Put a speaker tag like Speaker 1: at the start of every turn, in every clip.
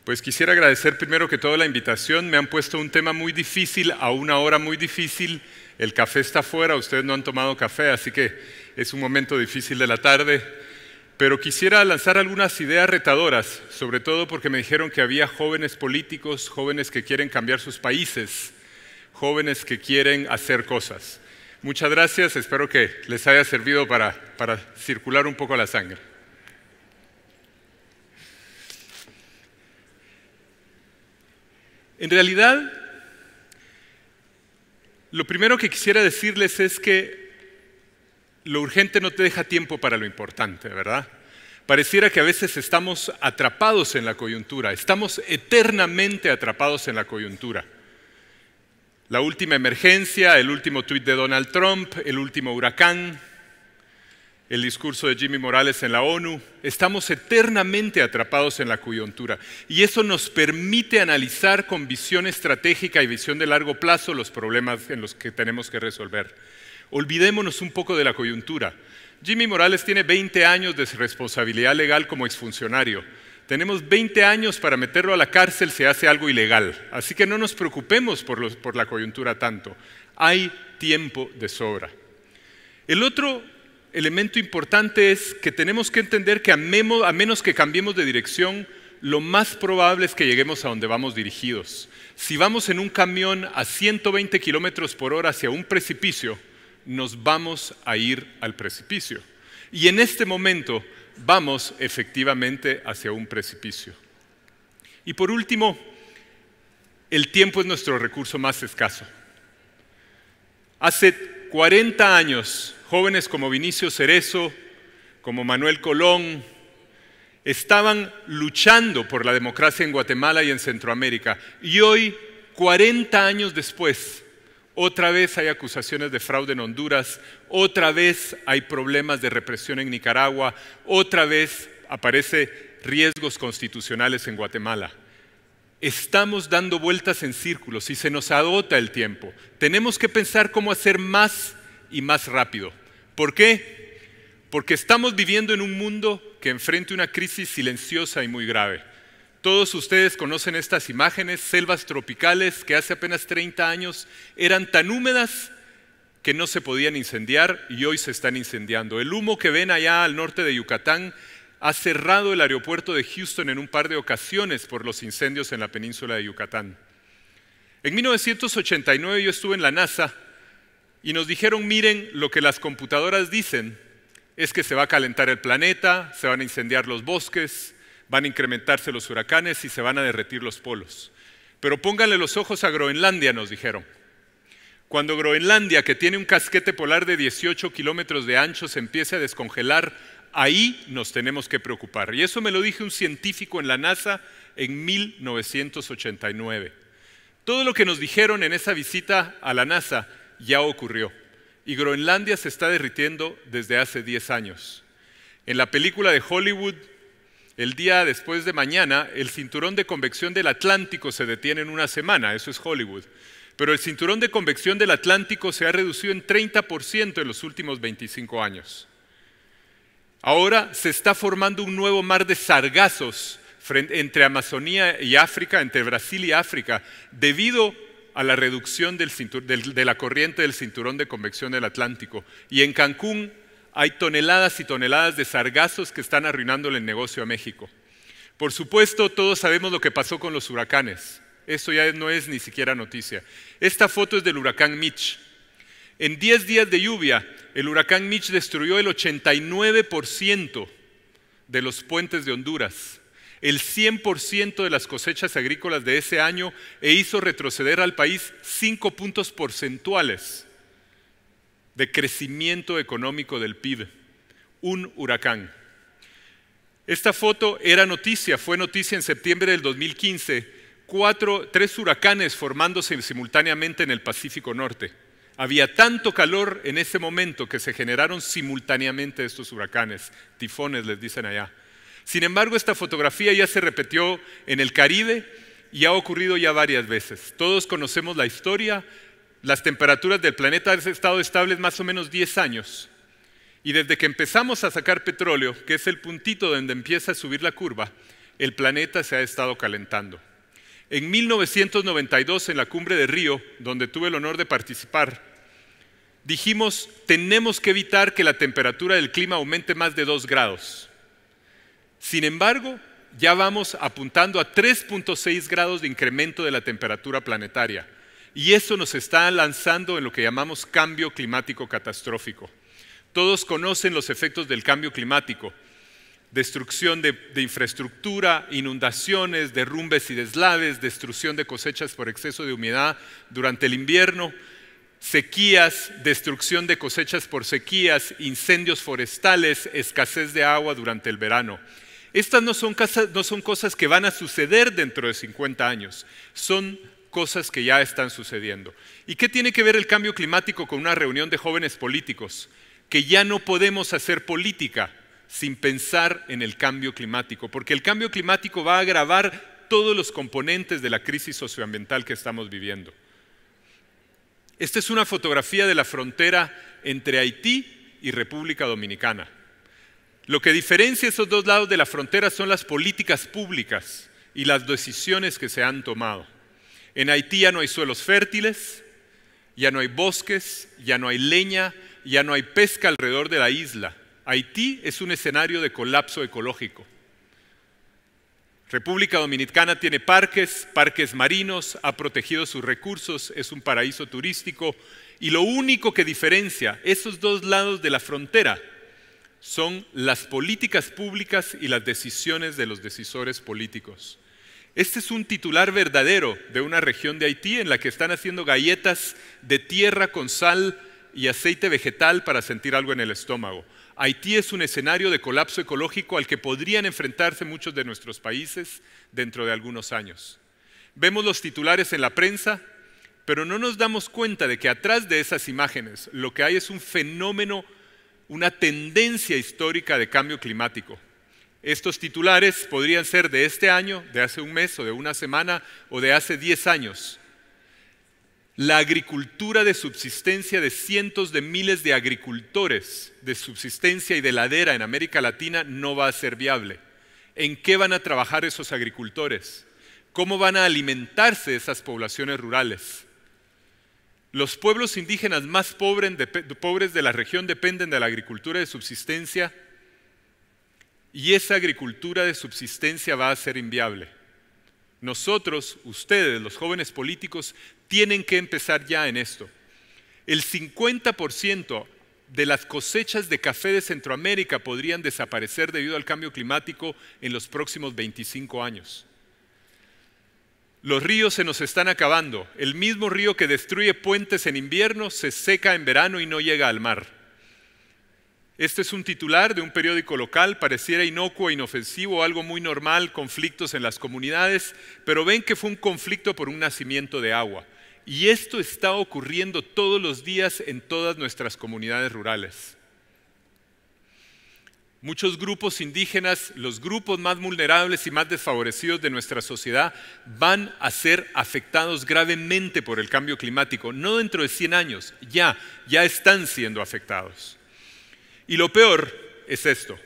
Speaker 1: Pues quisiera agradecer primero que todo la invitación. Me han puesto un tema muy difícil a una hora muy difícil. El café está afuera, ustedes no han tomado café, así que es un momento difícil de la tarde. Pero quisiera lanzar algunas ideas retadoras, sobre todo porque me dijeron que había jóvenes políticos, jóvenes que quieren cambiar sus países, jóvenes que quieren hacer cosas. Muchas gracias, espero que les haya servido para circular un poco la sangre. En realidad, lo primero que quisiera decirles es que lo urgente no te deja tiempo para lo importante, ¿verdad? Pareciera que a veces estamos atrapados en la coyuntura, estamos eternamente atrapados en la coyuntura. La última emergencia, el último tuit de Donald Trump, el último huracán, el discurso de Jimmy Morales en la ONU, estamos eternamente atrapados en la coyuntura. Y eso nos permite analizar con visión estratégica y visión de largo plazo los problemas en los que tenemos que resolver. Olvidémonos un poco de la coyuntura. Jimmy Morales tiene 20 años de responsabilidad legal como exfuncionario. Tenemos 20 años para meterlo a la cárcel si hace algo ilegal. Así que no nos preocupemos por la coyuntura tanto. Hay tiempo de sobra. El otro elemento importante es que tenemos que entender que a menos que cambiemos de dirección, lo más probable es que lleguemos a donde vamos dirigidos. Si vamos en un camión a 120 kilómetros por hora hacia un precipicio, nos vamos a ir al precipicio. Y en este momento vamos efectivamente hacia un precipicio. Y por último, el tiempo es nuestro recurso más escaso. Hace 40 años, jóvenes como Vinicio Cerezo, como Manuel Colón, estaban luchando por la democracia en Guatemala y en Centroamérica. Y hoy, 40 años después, otra vez hay acusaciones de fraude en Honduras, otra vez hay problemas de represión en Nicaragua, otra vez aparecen riesgos constitucionales en Guatemala. Estamos dando vueltas en círculos y se nos agota el tiempo. Tenemos que pensar cómo hacer más y más rápido. ¿Por qué? Porque estamos viviendo en un mundo que enfrenta una crisis silenciosa y muy grave. Todos ustedes conocen estas imágenes, selvas tropicales que hace apenas 30 años eran tan húmedas que no se podían incendiar y hoy se están incendiando. El humo que ven allá al norte de Yucatán ha cerrado el aeropuerto de Houston en un par de ocasiones por los incendios en la península de Yucatán. En 1989 yo estuve en la NASA y nos dijeron, miren, lo que las computadoras dicen es que se va a calentar el planeta, se van a incendiar los bosques, van a incrementarse los huracanes y se van a derretir los polos. Pero pónganle los ojos a Groenlandia, nos dijeron. Cuando Groenlandia, que tiene un casquete polar de 18 kilómetros de ancho, se empiece a descongelar, ahí nos tenemos que preocupar. Y eso me lo dijo un científico en la NASA en 1989. Todo lo que nos dijeron en esa visita a la NASA ya ocurrió. Y Groenlandia se está derritiendo desde hace 10 años. En la película de Hollywood, el día después de mañana, el cinturón de convección del Atlántico se detiene en una semana, eso es Hollywood. Pero el cinturón de convección del Atlántico se ha reducido en 30% en los últimos 25 años. Ahora se está formando un nuevo mar de sargazos entre Amazonía y África, entre Brasil y África, debido a la reducción de la corriente del cinturón de convección del Atlántico. Y en Cancún hay toneladas y toneladas de sargazos que están arruinándole el negocio a México. Por supuesto, todos sabemos lo que pasó con los huracanes. Eso ya no es ni siquiera noticia. Esta foto es del huracán Mitch. En 10 días de lluvia, el huracán Mitch destruyó el 89% de los puentes de Honduras, el 100% de las cosechas agrícolas de ese año e hizo retroceder al país 5 puntos porcentuales de crecimiento económico del PIB. Un huracán. Esta foto era noticia, fue noticia en septiembre del 2015. 3 huracanes formándose simultáneamente en el Pacífico Norte. Había tanto calor en ese momento que se generaron simultáneamente estos huracanes, tifones les dicen allá. Sin embargo, esta fotografía ya se repitió en el Caribe y ha ocurrido ya varias veces. Todos conocemos la historia. Las temperaturas del planeta han estado estables más o menos 10 años. Y desde que empezamos a sacar petróleo, que es el puntito donde empieza a subir la curva, el planeta se ha estado calentando. En 1992, en la cumbre de Río, donde tuve el honor de participar, dijimos, tenemos que evitar que la temperatura del clima aumente más de 2 grados. Sin embargo, ya vamos apuntando a 3.6 grados de incremento de la temperatura planetaria. Y eso nos está lanzando en lo que llamamos cambio climático catastrófico. Todos conocen los efectos del cambio climático. Destrucción de infraestructura, inundaciones, derrumbes y deslaves, destrucción de cosechas por exceso de humedad durante el invierno, sequías, destrucción de cosechas por sequías, incendios forestales, escasez de agua durante el verano. Estas no son cosas que van a suceder dentro de 50 años, son cosas que ya están sucediendo. ¿Y qué tiene que ver el cambio climático con una reunión de jóvenes políticos? Que ya no podemos hacer política sin pensar en el cambio climático, porque el cambio climático va a agravar todos los componentes de la crisis socioambiental que estamos viviendo. Esta es una fotografía de la frontera entre Haití y República Dominicana. Lo que diferencia esos dos lados de la frontera son las políticas públicas y las decisiones que se han tomado. En Haití ya no hay suelos fértiles, ya no hay bosques, ya no hay leña, ya no hay pesca alrededor de la isla. Haití es un escenario de colapso ecológico. República Dominicana tiene parques marinos, ha protegido sus recursos, es un paraíso turístico y lo único que diferencia esos dos lados de la frontera son las políticas públicas y las decisiones de los decisores políticos. Este es un titular verdadero de una región de Haití en la que están haciendo galletas de tierra con sal y aceite vegetal para sentir algo en el estómago. Haití es un escenario de colapso ecológico al que podrían enfrentarse muchos de nuestros países dentro de algunos años. Vemos los titulares en la prensa, pero no nos damos cuenta de que atrás de esas imágenes lo que hay es un fenómeno, una tendencia histórica de cambio climático. Estos titulares podrían ser de este año, de hace un mes o de una semana o de hace 10 años. La agricultura de subsistencia de cientos de miles de agricultores de subsistencia y de ladera en América Latina no va a ser viable. ¿En qué van a trabajar esos agricultores? ¿Cómo van a alimentarse esas poblaciones rurales? Los pueblos indígenas más pobres de la región dependen de la agricultura de subsistencia y esa agricultura de subsistencia va a ser inviable. Nosotros, ustedes, los jóvenes políticos, tienen que empezar ya en esto. El 50% de las cosechas de café de Centroamérica podrían desaparecer debido al cambio climático en los próximos 25 años. Los ríos se nos están acabando. El mismo río que destruye puentes en invierno se seca en verano y no llega al mar. Este es un titular de un periódico local, pareciera inocuo, inofensivo, algo muy normal, conflictos en las comunidades, pero ven que fue un conflicto por un nacimiento de agua. Y esto está ocurriendo todos los días en todas nuestras comunidades rurales. Muchos grupos indígenas, los grupos más vulnerables y más desfavorecidos de nuestra sociedad, van a ser afectados gravemente por el cambio climático. No dentro de 100 años, ya están siendo afectados. Y lo peor es esto.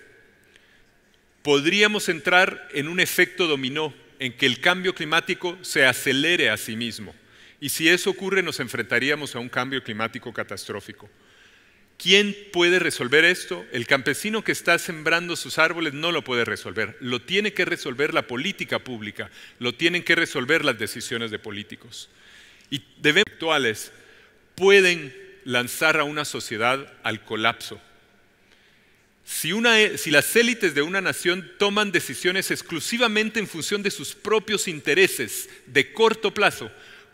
Speaker 1: Podríamos entrar en un efecto dominó en que el cambio climático se acelere a sí mismo. Y si eso ocurre, nos enfrentaríamos a un cambio climático catastrófico. ¿Quién puede resolver esto? El campesino que está sembrando sus árboles no lo puede resolver. Lo tiene que resolver la política pública, lo tienen que resolver las decisiones de políticos. Y debemos actuales pueden lanzar a una sociedad al colapso. Si las élites de una nación toman decisiones exclusivamente en función de sus propios intereses de corto plazo,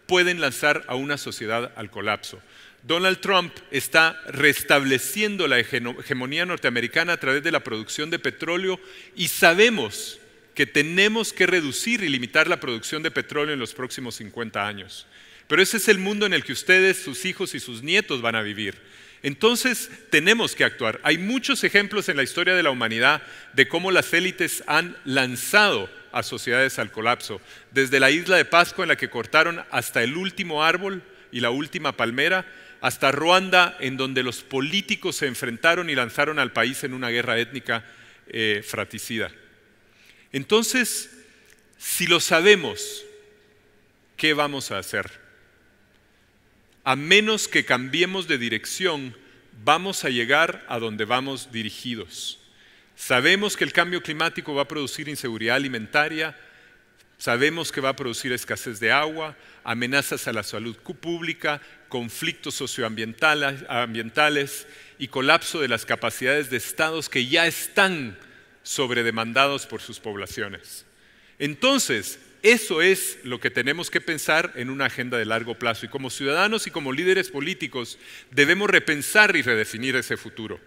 Speaker 1: pueden lanzar a una sociedad al colapso. Donald Trump está restableciendo la hegemonía norteamericana a través de la producción de petróleo y sabemos que tenemos que reducir y limitar la producción de petróleo en los próximos 50 años. Pero ese es el mundo en el que ustedes, sus hijos y sus nietos van a vivir. Entonces tenemos que actuar. Hay muchos ejemplos en la historia de la humanidad de cómo las élites han lanzado a sociedades al colapso. Desde la isla de Pascua, en la que cortaron hasta el último árbol y la última palmera, hasta Ruanda, en donde los políticos se enfrentaron y lanzaron al país en una guerra étnica fratricida. Entonces, si lo sabemos, ¿qué vamos a hacer? A menos que cambiemos de dirección, vamos a llegar a donde vamos dirigidos. Sabemos que el cambio climático va a producir inseguridad alimentaria, sabemos que va a producir escasez de agua, amenazas a la salud pública, conflictos socioambientales y colapso de las capacidades de estados que ya están sobredemandados por sus poblaciones. Entonces, eso es lo que tenemos que pensar en una agenda de largo plazo. Y como ciudadanos y como líderes políticos debemos repensar y redefinir ese futuro.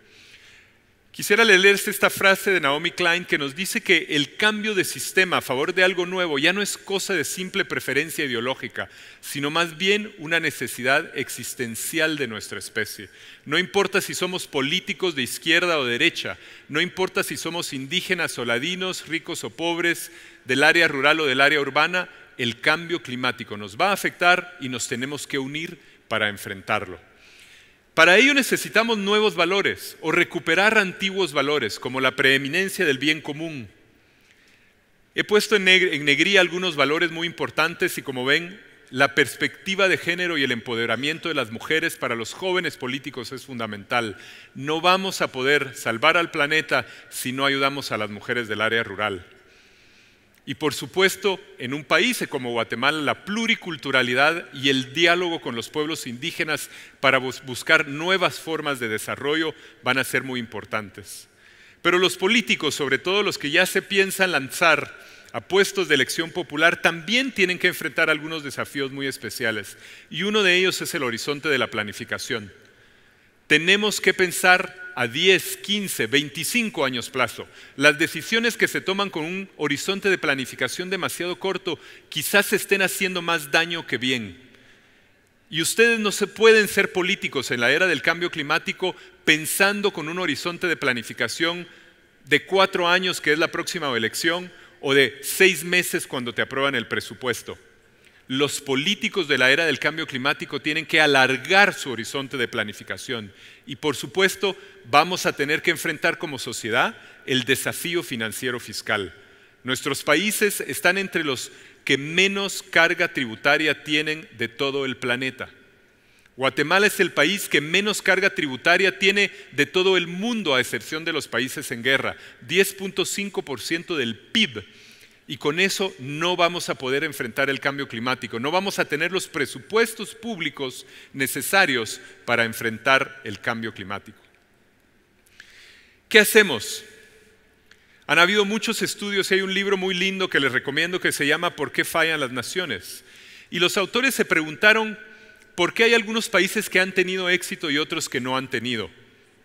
Speaker 1: Quisiera leerles esta frase de Naomi Klein que nos dice que el cambio de sistema a favor de algo nuevo ya no es cosa de simple preferencia ideológica, sino más bien una necesidad existencial de nuestra especie. No importa si somos políticos de izquierda o derecha, no importa si somos indígenas o ladinos, ricos o pobres, del área rural o del área urbana, el cambio climático nos va a afectar y nos tenemos que unir para enfrentarlo. Para ello necesitamos nuevos valores o recuperar antiguos valores, como la preeminencia del bien común. He puesto en negrilla algunos valores muy importantes y, como ven, la perspectiva de género y el empoderamiento de las mujeres para los jóvenes políticos es fundamental. No vamos a poder salvar al planeta si no ayudamos a las mujeres del área rural. Y por supuesto, en un país como Guatemala, la pluriculturalidad y el diálogo con los pueblos indígenas para buscar nuevas formas de desarrollo van a ser muy importantes. Pero los políticos, sobre todo los que ya se piensan lanzar a puestos de elección popular, también tienen que enfrentar algunos desafíos muy especiales. Y uno de ellos es el horizonte de la planificación. Tenemos que pensar a 10, 15, 25 años plazo. Las decisiones que se toman con un horizonte de planificación demasiado corto quizás estén haciendo más daño que bien. Y ustedes no se pueden ser políticos en la era del cambio climático pensando con un horizonte de planificación de 4 años, que es la próxima elección, o de 6 meses cuando te aprueban el presupuesto. Los políticos de la era del cambio climático tienen que alargar su horizonte de planificación y, por supuesto, vamos a tener que enfrentar como sociedad el desafío financiero fiscal. Nuestros países están entre los que menos carga tributaria tienen de todo el planeta. Guatemala es el país que menos carga tributaria tiene de todo el mundo, a excepción de los países en guerra, 10.5% del PIB. Y con eso no vamos a poder enfrentar el cambio climático, no vamos a tener los presupuestos públicos necesarios para enfrentar el cambio climático. ¿Qué hacemos? Han habido muchos estudios y hay un libro muy lindo que les recomiendo que se llama ¿Por qué fallan las naciones? Y los autores se preguntaron por qué hay algunos países que han tenido éxito y otros que no han tenido.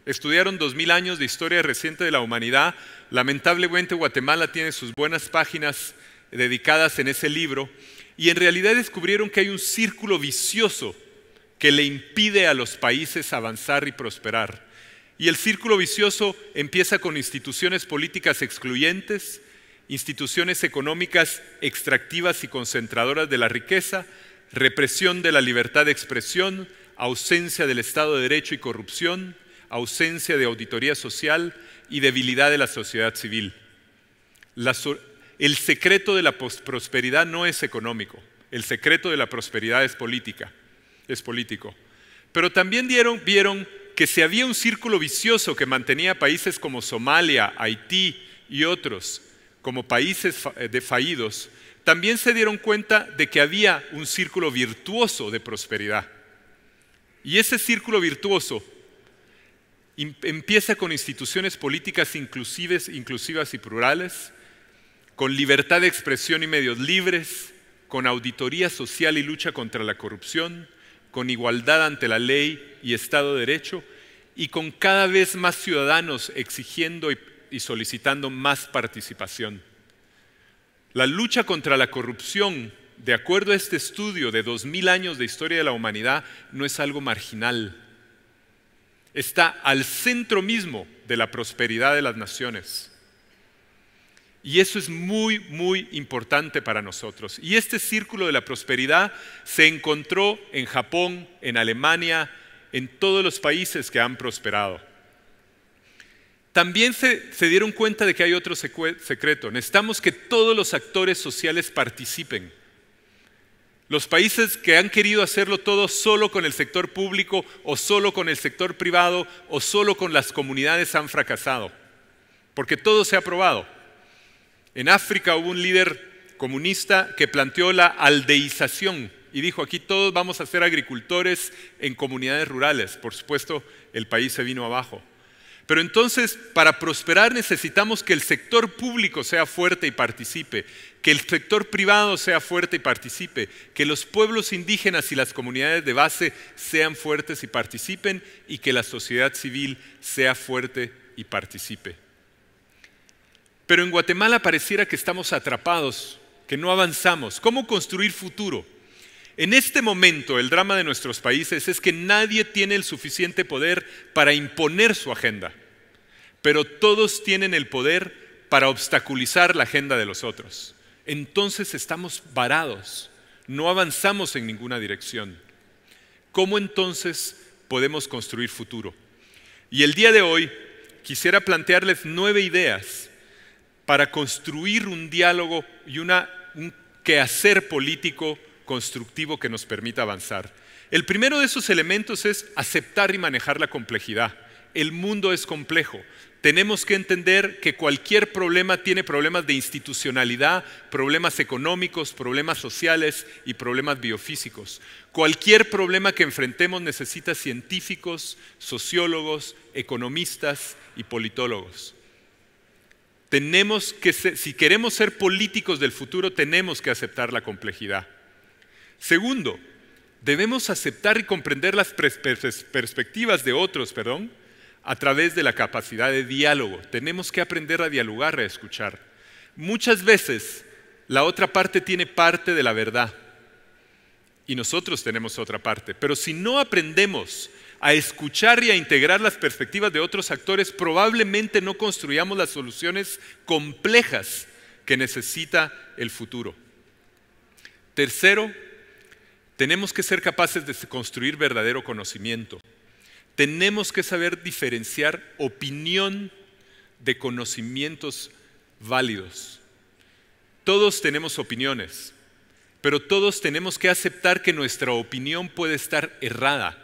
Speaker 1: Estudiaron 2000 años de historia reciente de la humanidad. Lamentablemente Guatemala tiene sus buenas páginas dedicadas en ese libro y en realidad descubrieron que hay un círculo vicioso que le impide a los países avanzar y prosperar. Y el círculo vicioso empieza con instituciones políticas excluyentes, instituciones económicas extractivas y concentradoras de la riqueza, represión de la libertad de expresión, ausencia del Estado de Derecho y corrupción, ausencia de auditoría social y debilidad de la sociedad civil. El secreto de la prosperidad no es económico, el secreto de la prosperidad es político. Pero también vieron que si había un círculo vicioso que mantenía a países como Somalia, Haití y otros como países fallidos, también se dieron cuenta de que había un círculo virtuoso de prosperidad. Y ese círculo virtuoso empieza con instituciones políticas inclusivas y plurales, con libertad de expresión y medios libres, con auditoría social y lucha contra la corrupción, con igualdad ante la ley y Estado de Derecho, y con cada vez más ciudadanos exigiendo y solicitando más participación. La lucha contra la corrupción, de acuerdo a este estudio de 2000 años de historia de la humanidad, no es algo marginal. Está al centro mismo de la prosperidad de las naciones. Y eso es muy, muy importante para nosotros. Y este círculo de la prosperidad se encontró en Japón, en Alemania, en todos los países que han prosperado. también se dieron cuenta de que hay otro secreto. Necesitamos que todos los actores sociales participen. Los países que han querido hacerlo todo solo con el sector público o solo con el sector privado o solo con las comunidades han fracasado, porque todo se ha probado. En África hubo un líder comunista que planteó la aldeización y dijo: aquí todos vamos a ser agricultores en comunidades rurales. Por supuesto, el país se vino abajo. Pero entonces, para prosperar necesitamos que el sector público sea fuerte y participe, que el sector privado sea fuerte y participe, que los pueblos indígenas y las comunidades de base sean fuertes y participen, y que la sociedad civil sea fuerte y participe. Pero en Guatemala pareciera que estamos atrapados, que no avanzamos. ¿Cómo construir futuro? En este momento, el drama de nuestros países es que nadie tiene el suficiente poder para imponer su agenda, pero todos tienen el poder para obstaculizar la agenda de los otros. Entonces estamos varados, no avanzamos en ninguna dirección. ¿Cómo entonces podemos construir futuro? Y el día de hoy quisiera plantearles 9 ideas para construir un diálogo y un quehacer político constructivo que nos permita avanzar. El primero de esos elementos es aceptar y manejar la complejidad. El mundo es complejo. Tenemos que entender que cualquier problema tiene problemas de institucionalidad, problemas económicos, problemas sociales y problemas biofísicos. Cualquier problema que enfrentemos necesita científicos, sociólogos, economistas y politólogos. Si queremos ser políticos del futuro, tenemos que aceptar la complejidad. Segundo, debemos aceptar y comprender las perspectivas de otros, a través de la capacidad de diálogo. Tenemos que aprender a dialogar, a escuchar. Muchas veces la otra parte tiene parte de la verdad y nosotros tenemos otra parte. Pero si no aprendemos a escuchar y a integrar las perspectivas de otros actores, probablemente no construyamos las soluciones complejas que necesita el futuro. Tercero, tenemos que ser capaces de construir verdadero conocimiento. Tenemos que saber diferenciar opinión de conocimientos válidos. Todos tenemos opiniones, pero todos tenemos que aceptar que nuestra opinión puede estar errada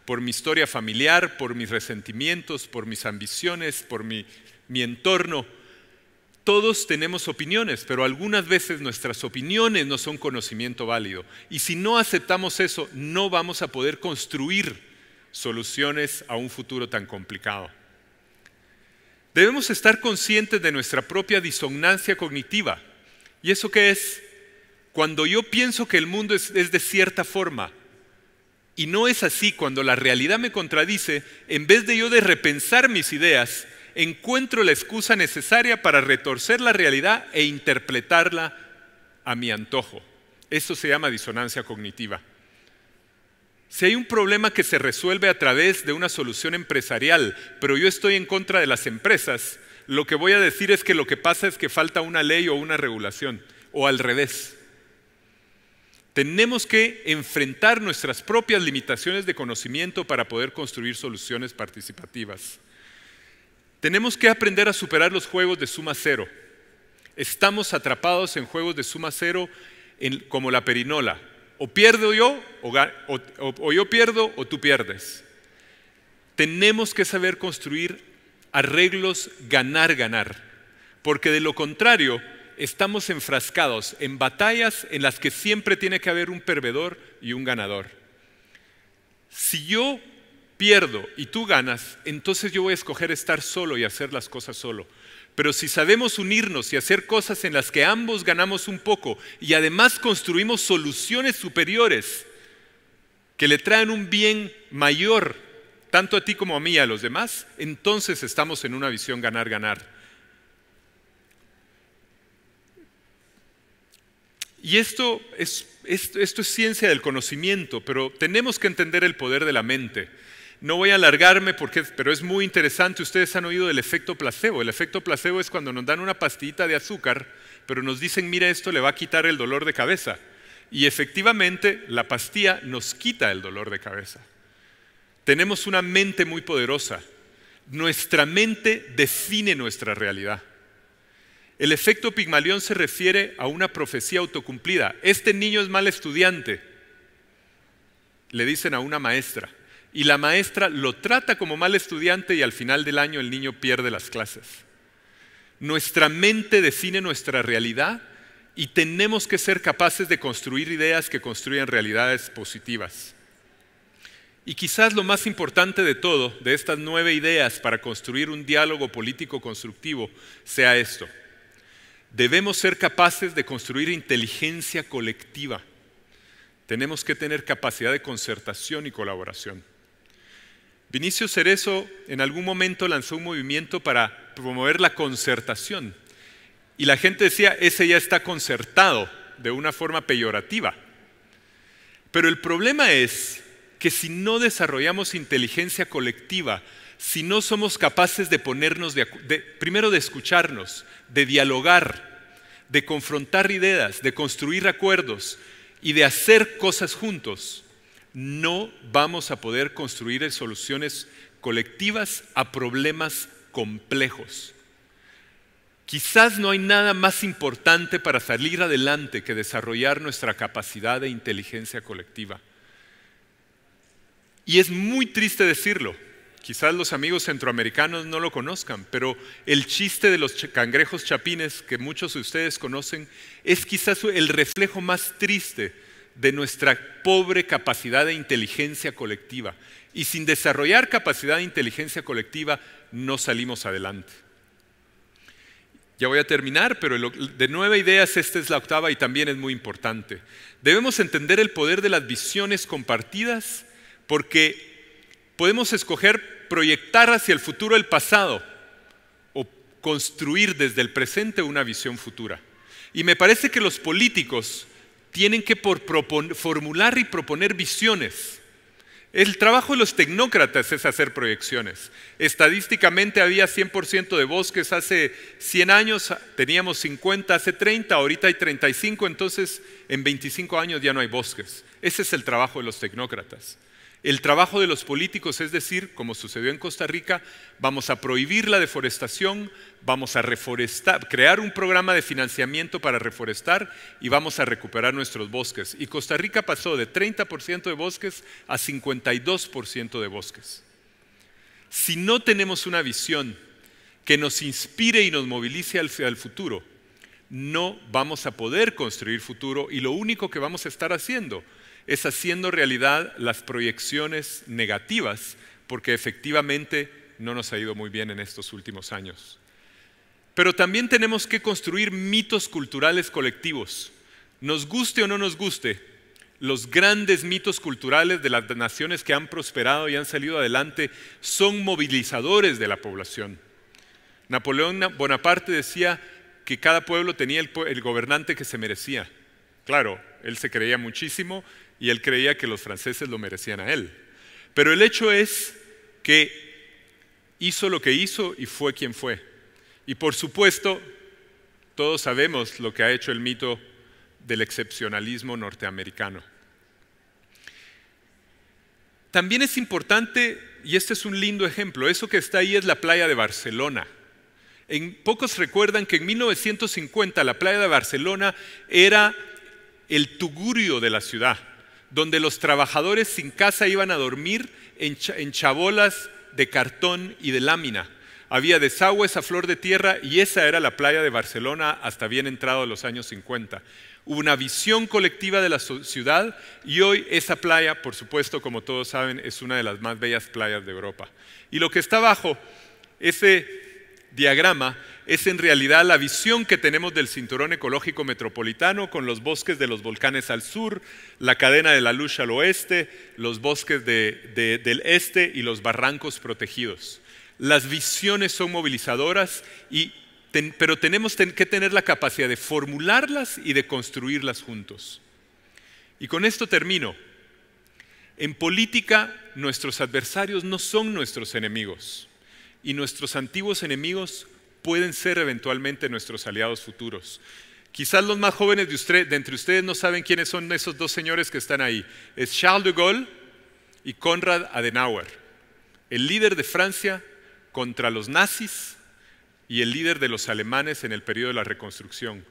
Speaker 1: por mi historia familiar, por mis resentimientos, por mis ambiciones, por mi entorno. Todos tenemos opiniones, pero algunas veces nuestras opiniones no son conocimiento válido. Y si no aceptamos eso, no vamos a poder construir soluciones a un futuro tan complicado. Debemos estar conscientes de nuestra propia disonancia cognitiva. ¿Y eso qué es? Cuando yo pienso que el mundo es de cierta forma y no es así, cuando la realidad me contradice, en vez de yo de repensar mis ideas, encuentro la excusa necesaria para retorcer la realidad e interpretarla a mi antojo. Eso se llama disonancia cognitiva. Si hay un problema que se resuelve a través de una solución empresarial, pero yo estoy en contra de las empresas, lo que voy a decir es que lo que pasa es que falta una ley o una regulación, o al revés. Tenemos que enfrentar nuestras propias limitaciones de conocimiento para poder construir soluciones participativas. Tenemos que aprender a superar los juegos de suma cero. Estamos atrapados en juegos de suma cero como la perinola. O pierdo yo, o yo pierdo, o tú pierdes. Tenemos que saber construir arreglos ganar-ganar, porque de lo contrario estamos enfrascados en batallas en las que siempre tiene que haber un perdedor y un ganador. Si yo pierdo y tú ganas, entonces yo voy a escoger estar solo y hacer las cosas solo. Pero si sabemos unirnos y hacer cosas en las que ambos ganamos un poco y además construimos soluciones superiores que le traen un bien mayor, tanto a ti como a mí y a los demás, entonces estamos en una visión ganar-ganar. Y esto es ciencia del conocimiento, pero tenemos que entender el poder de la mente. No voy a alargarme, pero es muy interesante. Ustedes han oído del efecto placebo. El efecto placebo es cuando nos dan una pastillita de azúcar, pero nos dicen, mira, esto le va a quitar el dolor de cabeza. Y efectivamente, la pastilla nos quita el dolor de cabeza. Tenemos una mente muy poderosa. Nuestra mente define nuestra realidad. El efecto Pigmalión se refiere a una profecía autocumplida. Este niño es mal estudiante, le dicen a una maestra. Y la maestra lo trata como mal estudiante y al final del año el niño pierde las clases. Nuestra mente define nuestra realidad y tenemos que ser capaces de construir ideas que construyan realidades positivas. Y quizás lo más importante de todo, de estas 9 ideas para construir un diálogo político constructivo, sea esto. Debemos ser capaces de construir inteligencia colectiva. Tenemos que tener capacidad de concertación y colaboración. Vinicio Cerezo en algún momento lanzó un movimiento para promover la concertación. Y la gente decía, ese ya está concertado, de una forma peyorativa. Pero el problema es que si no desarrollamos inteligencia colectiva, si no somos capaces de ponernos, primero de escucharnos, de dialogar, de confrontar ideas, de construir acuerdos y de hacer cosas juntos, no vamos a poder construir soluciones colectivas a problemas complejos. Quizás no hay nada más importante para salir adelante que desarrollar nuestra capacidad de inteligencia colectiva. Y es muy triste decirlo, quizás los amigos centroamericanos no lo conozcan, pero el chiste de los cangrejos chapines que muchos de ustedes conocen es quizás el reflejo más triste de nuestra pobre capacidad de inteligencia colectiva. Y sin desarrollar capacidad de inteligencia colectiva no salimos adelante. Ya voy a terminar, pero de 9 ideas esta es la 8ª y también es muy importante. Debemos entender el poder de las visiones compartidas porque podemos escoger proyectar hacia el futuro el pasado o construir desde el presente una visión futura. Y me parece que los políticos tienen que formular y proponer visiones. El trabajo de los tecnócratas es hacer proyecciones. Estadísticamente había 100% de bosques hace 100 años, teníamos 50 hace 30, ahorita hay 35, entonces en 25 años ya no hay bosques. Ese es el trabajo de los tecnócratas. El trabajo de los políticos es decir, como sucedió en Costa Rica, vamos a prohibir la deforestación, vamos a reforestar, crear un programa de financiamiento para reforestar y vamos a recuperar nuestros bosques. Y Costa Rica pasó de 30% de bosques a 52% de bosques. Si no tenemos una visión que nos inspire y nos movilice hacia el futuro, no vamos a poder construir futuro y lo único que vamos a estar haciendo es haciendo realidad las proyecciones negativas, porque efectivamente no nos ha ido muy bien en estos últimos años. Pero también tenemos que construir mitos culturales colectivos. Nos guste o no nos guste, los grandes mitos culturales de las naciones que han prosperado y han salido adelante son movilizadores de la población. Napoleón Bonaparte decía que cada pueblo tenía el gobernante que se merecía. Claro, él se creía muchísimo y él creía que los franceses lo merecían a él. Pero el hecho es que hizo lo que hizo y fue quien fue. Y por supuesto, todos sabemos lo que ha hecho el mito del excepcionalismo norteamericano. También es importante, y este es un lindo ejemplo, eso que está ahí es la playa de Barcelona. Pocos recuerdan que en 1950 la playa de Barcelona era el tugurio de la ciudad, donde los trabajadores sin casa iban a dormir en chabolas de cartón y de lámina. Había desagües a flor de tierra y esa era la playa de Barcelona hasta bien entrado los años 50. Hubo una visión colectiva de la ciudad y hoy esa playa, por supuesto, como todos saben, es una de las más bellas playas de Europa. Y lo que está abajo, ese diagrama, es en realidad la visión que tenemos del cinturón ecológico metropolitano con los bosques de los volcanes al sur, la cadena de la Lucha al oeste, los bosques del este y los barrancos protegidos. Las visiones son movilizadoras, pero tenemos que tener la capacidad de formularlas y de construirlas juntos. Y con esto termino. En política, nuestros adversarios no son nuestros enemigos y nuestros antiguos enemigos pueden ser eventualmente nuestros aliados futuros. Quizás los más jóvenes de entre ustedes no saben quiénes son esos 2 señores que están ahí. Es Charles de Gaulle y Konrad Adenauer, el líder de Francia contra los nazis y el líder de los alemanes en el periodo de la Reconstrucción.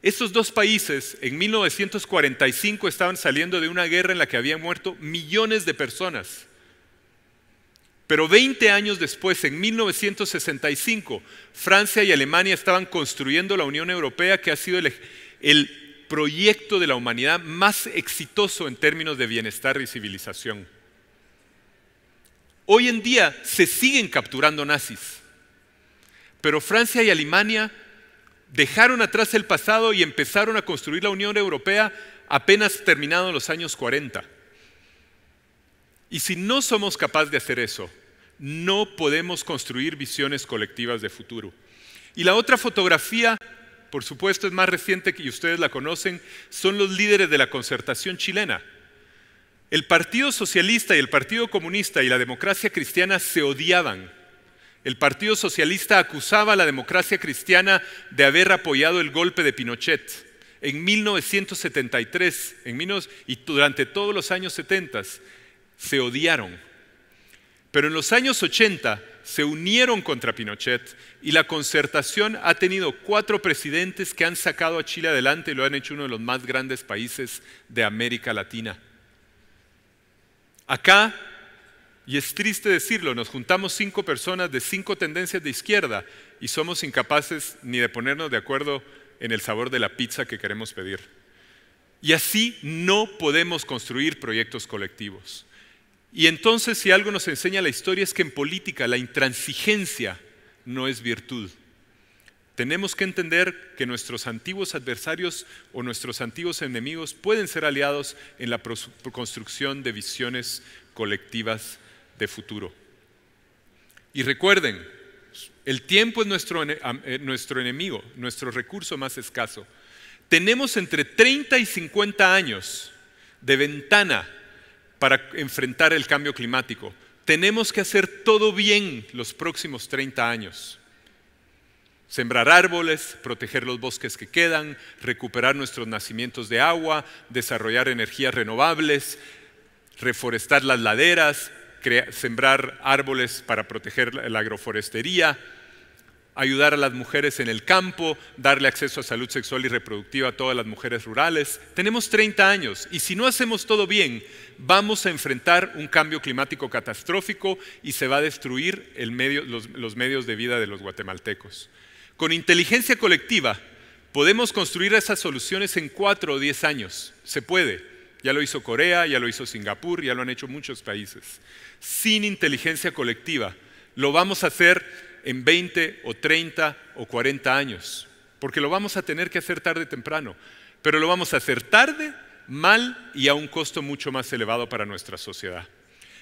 Speaker 1: Estos dos países en 1945 estaban saliendo de una guerra en la que habían muerto millones de personas. Pero 20 años después, en 1965, Francia y Alemania estaban construyendo la Unión Europea, que ha sido el proyecto de la humanidad más exitoso en términos de bienestar y civilización. Hoy en día se siguen capturando nazis, pero Francia y Alemania dejaron atrás el pasado y empezaron a construir la Unión Europea apenas terminados los años 40. Y si no somos capaces de hacer eso, no podemos construir visiones colectivas de futuro. Y la otra fotografía, por supuesto es más reciente y ustedes la conocen, son los líderes de la Concertación chilena. El Partido Socialista y el Partido Comunista y la democracia cristiana se odiaban. El Partido Socialista acusaba a la democracia cristiana de haber apoyado el golpe de Pinochet en 1973 y durante todos los años 70 se odiaron. Pero en los años 80 se unieron contra Pinochet y la Concertación ha tenido 4 presidentes que han sacado a Chile adelante y lo han hecho uno de los más grandes países de América Latina. Acá, y es triste decirlo, nos juntamos 5 personas de 5 tendencias de izquierda y somos incapaces ni de ponernos de acuerdo en el sabor de la pizza que queremos pedir. Y así no podemos construir proyectos colectivos. Y entonces, si algo nos enseña la historia es que en política la intransigencia no es virtud. Tenemos que entender que nuestros antiguos adversarios o nuestros antiguos enemigos pueden ser aliados en la construcción de visiones colectivas de futuro. Y recuerden, el tiempo es nuestro enemigo, nuestro recurso más escaso. Tenemos entre 30 y 50 años de ventana para enfrentar el cambio climático. Tenemos que hacer todo bien los próximos 30 años. Sembrar árboles, proteger los bosques que quedan, recuperar nuestros nacimientos de agua, desarrollar energías renovables, reforestar las laderas, sembrar árboles para proteger la agroforestería, ayudar a las mujeres en el campo, darle acceso a salud sexual y reproductiva a todas las mujeres rurales. Tenemos 30 años y si no hacemos todo bien, vamos a enfrentar un cambio climático catastrófico y se va a destruir los medios de vida de los guatemaltecos. Con inteligencia colectiva podemos construir esas soluciones en 4 o 10 años. Se puede. Ya lo hizo Corea, ya lo hizo Singapur, ya lo han hecho muchos países. Sin inteligencia colectiva lo vamos a hacer en 20 o 30 o 40 años, porque lo vamos a tener que hacer tarde o temprano, pero lo vamos a hacer tarde, mal y a un costo mucho más elevado para nuestra sociedad.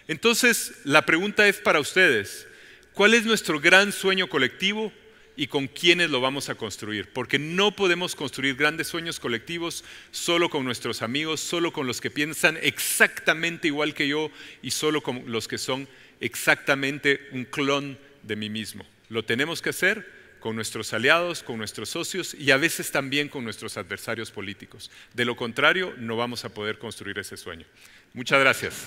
Speaker 1: Entonces, la pregunta es para ustedes, ¿cuál es nuestro gran sueño colectivo y con quiénes lo vamos a construir? Porque no podemos construir grandes sueños colectivos solo con nuestros amigos, solo con los que piensan exactamente igual que yo y solo con los que son exactamente un clon de mí mismo. Lo tenemos que hacer con nuestros aliados, con nuestros socios y a veces también con nuestros adversarios políticos. De lo contrario, no vamos a poder construir ese sueño. Muchas gracias.